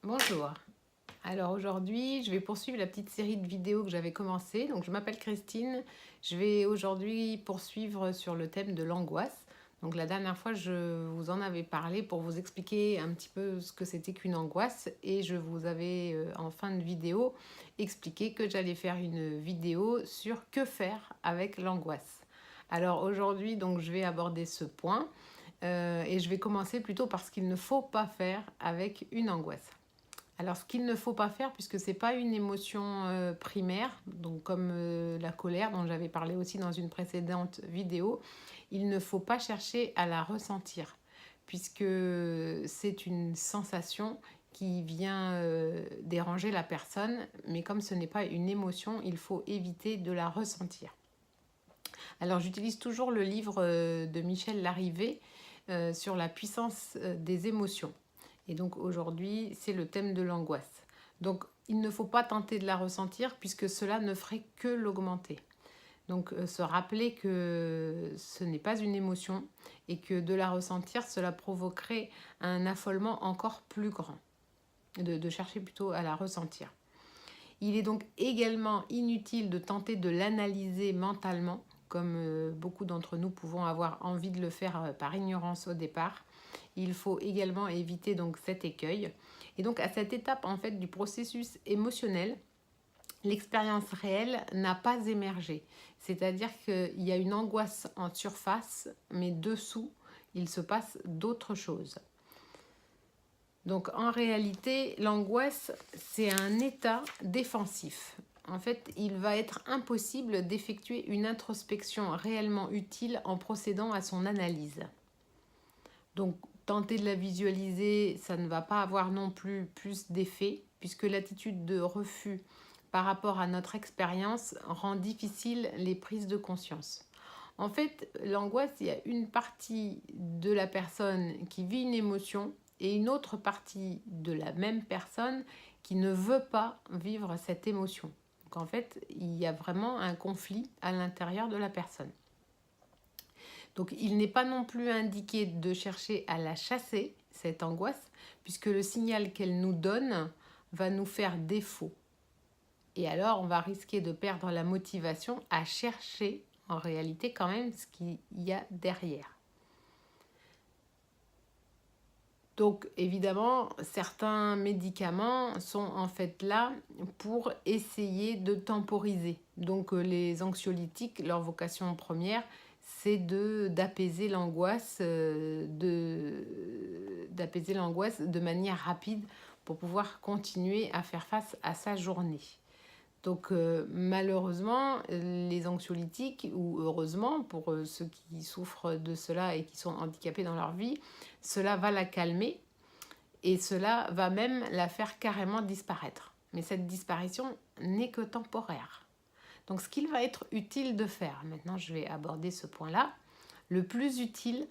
Bonjour. Alors aujourd'hui, je vais poursuivre la petite série de vidéos que j'avais commencé. Donc je m'appelle Christine. Je vais aujourd'hui poursuivre sur le thème de l'angoisse. Donc la dernière fois, je vous en avais parlé pour vous expliquer un petit peu ce que c'était qu'une angoisse et je vous avais en fin de vidéo expliqué que j'allais faire une vidéo sur que faire avec l'angoisse. Alors aujourd'hui, donc je vais aborder ce point et je vais commencer plutôt par ce qu'il ne faut pas faire avec une angoisse. Alors, ce qu'il ne faut pas faire, puisque ce n'est pas une émotion primaire, donc comme la colère dont j'avais parlé aussi dans une précédente vidéo, il ne faut pas chercher à la ressentir, puisque c'est une sensation qui vient déranger la personne, mais comme ce n'est pas une émotion, il faut éviter de la ressentir. Alors, j'utilise toujours le livre de Michel Larrivé sur la puissance des émotions. Et donc aujourd'hui, c'est le thème de l'angoisse. Donc il ne faut pas tenter de la ressentir puisque cela ne ferait que l'augmenter. Donc se rappeler que ce n'est pas une émotion et que de la ressentir, cela provoquerait un affolement encore plus grand. De chercher plutôt à la ressentir. Il est donc également inutile de tenter de l'analyser mentalement, comme beaucoup d'entre nous pouvons avoir envie de le faire par ignorance au départ. Il faut également éviter donc cet écueil. Et donc à cette étape en fait du processus émotionnel, l'expérience réelle n'a pas émergé. C'est-à-dire qu'il y a une angoisse en surface, mais dessous, il se passe d'autres choses. Donc en réalité, l'angoisse, c'est un état défensif. En fait, il va être impossible d'effectuer une introspection réellement utile en procédant à son analyse. Donc tenter de la visualiser, ça ne va pas avoir non plus d'effet, puisque l'attitude de refus par rapport à notre expérience rend difficile les prises de conscience. En fait, l'angoisse, il y a une partie de la personne qui vit une émotion et une autre partie de la même personne qui ne veut pas vivre cette émotion. Donc en fait, il y a vraiment un conflit à l'intérieur de la personne. Donc il n'est pas non plus indiqué de chercher à la chasser, cette angoisse, puisque le signal qu'elle nous donne va nous faire défaut. Et alors on va risquer de perdre la motivation à chercher en réalité quand même ce qu'il y a derrière. Donc évidemment, certains médicaments sont en fait là pour essayer de temporiser. Donc les anxiolytiques, leur vocation première, c'est d'apaiser l'angoisse, d'apaiser l'angoisse de manière rapide pour pouvoir continuer à faire face à sa journée. Donc malheureusement, les anxiolytiques, ou heureusement pour ceux qui souffrent de cela et qui sont handicapés dans leur vie, cela va la calmer et cela va même la faire carrément disparaître. Mais cette disparition n'est que temporaire. Donc ce qu'il va être utile de faire, maintenant je vais aborder ce point-là, le plus utile,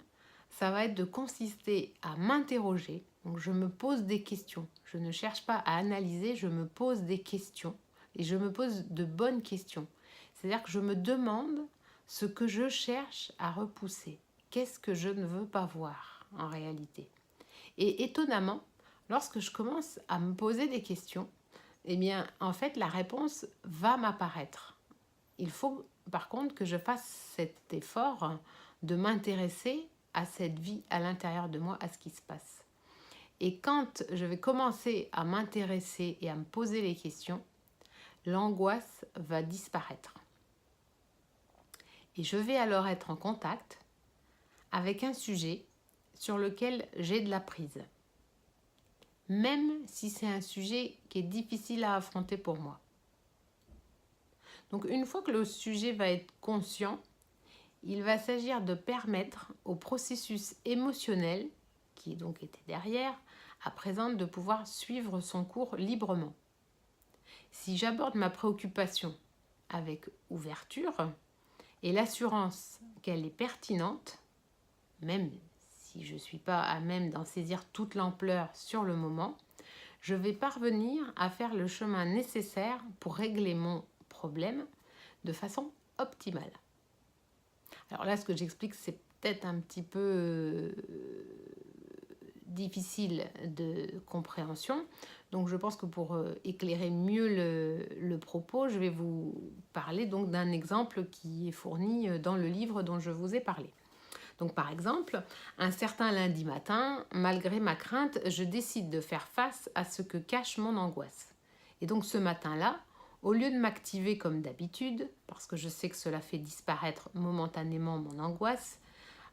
ça va être de consister à m'interroger. Donc je me pose des questions. Je ne cherche pas à analyser, je me pose des questions. Et je me pose de bonnes questions. C'est-à-dire que je me demande ce que je cherche à repousser. Qu'est-ce que je ne veux pas voir en réalité? Et étonnamment, lorsque je commence à me poser des questions, eh bien, en fait, la réponse va m'apparaître. Il faut, par contre, que je fasse cet effort de m'intéresser à cette vie à l'intérieur de moi, à ce qui se passe. Et quand je vais commencer à m'intéresser et à me poser les questions, l'angoisse va disparaître. Et je vais alors être en contact avec un sujet sur lequel j'ai de la prise. Même si c'est un sujet qui est difficile à affronter pour moi. Donc une fois que le sujet va être conscient, il va s'agir de permettre au processus émotionnel, qui donc était derrière, à présent de pouvoir suivre son cours librement. Si j'aborde ma préoccupation avec ouverture et l'assurance qu'elle est pertinente, même si je ne suis pas à même d'en saisir toute l'ampleur sur le moment, je vais parvenir à faire le chemin nécessaire pour régler mon problème de façon optimale. Alors là, ce que j'explique, c'est peut-être un petit peu difficile de compréhension. Donc je pense que pour éclairer mieux le propos, je vais vous parler donc d'un exemple qui est fourni dans le livre dont je vous ai parlé. Donc par exemple, un certain lundi matin, malgré ma crainte, je décide de faire face à ce que cache mon angoisse. Et donc ce matin-là, au lieu de m'activer comme d'habitude, parce que je sais que cela fait disparaître momentanément mon angoisse,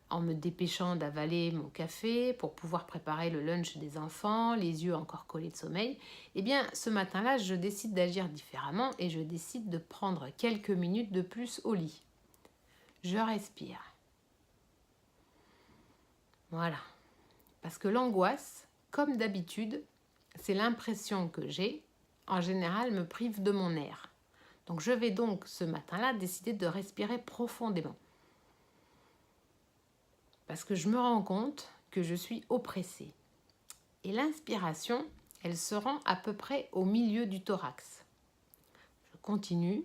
en me dépêchant d'avaler mon café pour pouvoir préparer le lunch des enfants, les yeux encore collés de sommeil, eh bien ce matin-là, je décide d'agir différemment et je décide de prendre quelques minutes de plus au lit. Je respire. Voilà. Parce que l'angoisse, comme d'habitude, c'est l'impression que j'ai, en général, me prive de mon air. Donc je vais donc ce matin-là décider de respirer profondément. Parce que je me rends compte que je suis oppressée. Et l'inspiration, elle se rend à peu près au milieu du thorax. Je continue.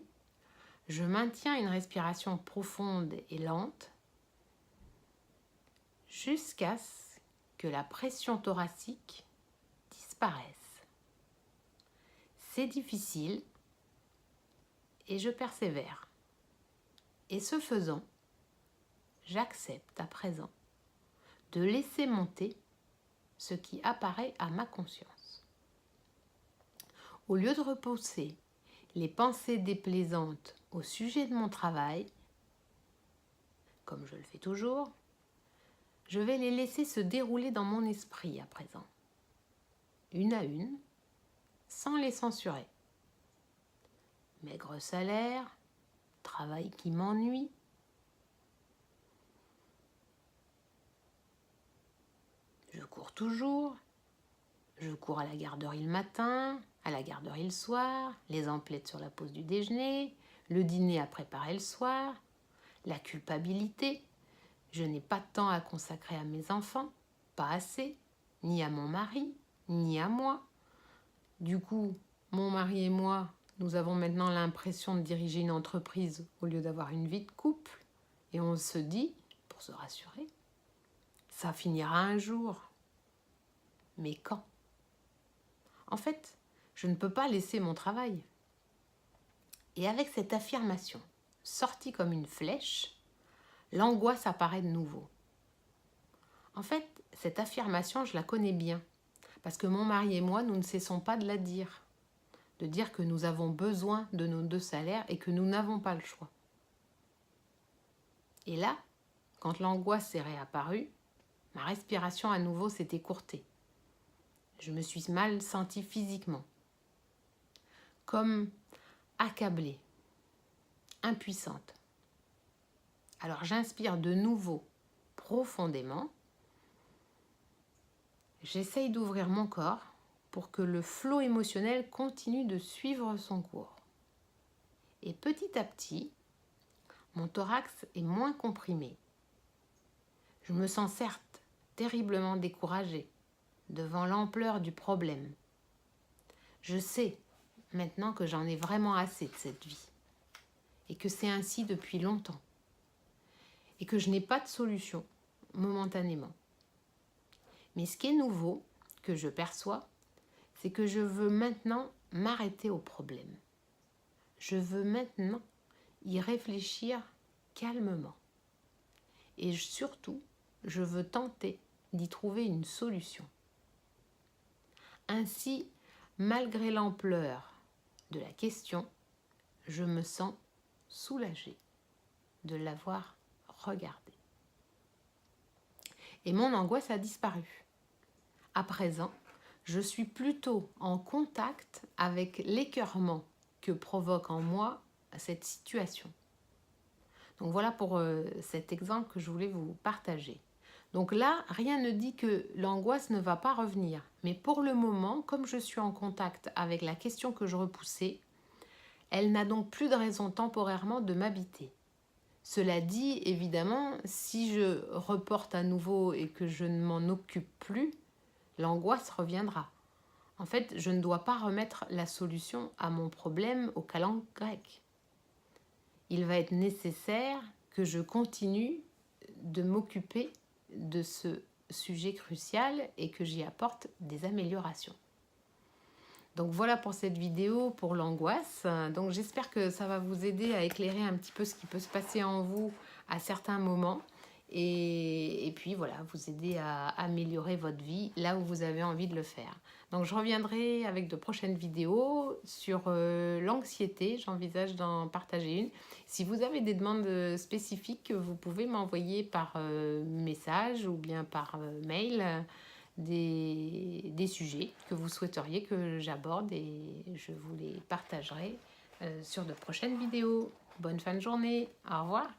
Je maintiens une respiration profonde et lente jusqu'à ce que la pression thoracique disparaisse. C'est difficile et je persévère. Et ce faisant, j'accepte à présent de laisser monter ce qui apparaît à ma conscience. Au lieu de repousser les pensées déplaisantes au sujet de mon travail, comme je le fais toujours, je vais les laisser se dérouler dans mon esprit à présent, une à une, sans les censurer. Maigre salaire, travail qui m'ennuie, je cours toujours, je cours à la garderie le matin, à la garderie le soir, les emplettes sur la pause du déjeuner, le dîner à préparer le soir, la culpabilité, je n'ai pas de temps à consacrer à mes enfants, pas assez, ni à mon mari, ni à moi. Du coup, mon mari et moi, nous avons maintenant l'impression de diriger une entreprise au lieu d'avoir une vie de couple. Et on se dit, pour se rassurer, ça finira un jour. Mais quand ? En fait, je ne peux pas laisser mon travail. Et avec cette affirmation, sortie comme une flèche, l'angoisse apparaît de nouveau. En fait, cette affirmation, je la connais bien, parce que mon mari et moi, nous ne cessons pas de la dire. De dire que nous avons besoin de nos 2 salaires et que nous n'avons pas le choix. Et là, quand l'angoisse s'est réapparue, ma respiration à nouveau s'est écourtée. Je me suis mal sentie physiquement, comme accablée, impuissante. Alors j'inspire de nouveau profondément. J'essaye d'ouvrir mon corps pour que le flot émotionnel continue de suivre son cours. Et petit à petit, mon thorax est moins comprimé. Je me sens certes terriblement découragée devant l'ampleur du problème. Je sais maintenant que j'en ai vraiment assez de cette vie et que c'est ainsi depuis longtemps et que je n'ai pas de solution momentanément. Mais ce qui est nouveau, que je perçois, c'est que je veux maintenant m'arrêter au problème. Je veux maintenant y réfléchir calmement. Et surtout, je veux tenter d'y trouver une solution. Ainsi, malgré l'ampleur de la question, je me sens soulagée de l'avoir regardée. Et mon angoisse a disparu. À présent, je suis plutôt en contact avec l'écœurement que provoque en moi cette situation. Donc voilà pour cet exemple que je voulais vous partager. Donc là, rien ne dit que l'angoisse ne va pas revenir. Mais pour le moment, comme je suis en contact avec la question que je repoussais, elle n'a donc plus de raison temporairement de m'habiter. Cela dit, évidemment, si je reporte à nouveau et que je ne m'en occupe plus, l'angoisse reviendra. En fait, je ne dois pas remettre la solution à mon problème aux calendes grecques. Il va être nécessaire que je continue de m'occuper de ce sujet crucial et que j'y apporte des améliorations. Donc voilà pour cette vidéo pour l'angoisse. Donc j'espère que ça va vous aider à éclairer un petit peu ce qui peut se passer en vous à certains moments. Et puis voilà, vous aider à améliorer votre vie là où vous avez envie de le faire. Donc je reviendrai avec de prochaines vidéos sur l'anxiété. J'envisage d'en partager une. Si vous avez des demandes spécifiques, vous pouvez m'envoyer par message ou bien par mail des sujets que vous souhaiteriez que j'aborde et je vous les partagerai sur de prochaines vidéos. Bonne fin de journée, au revoir.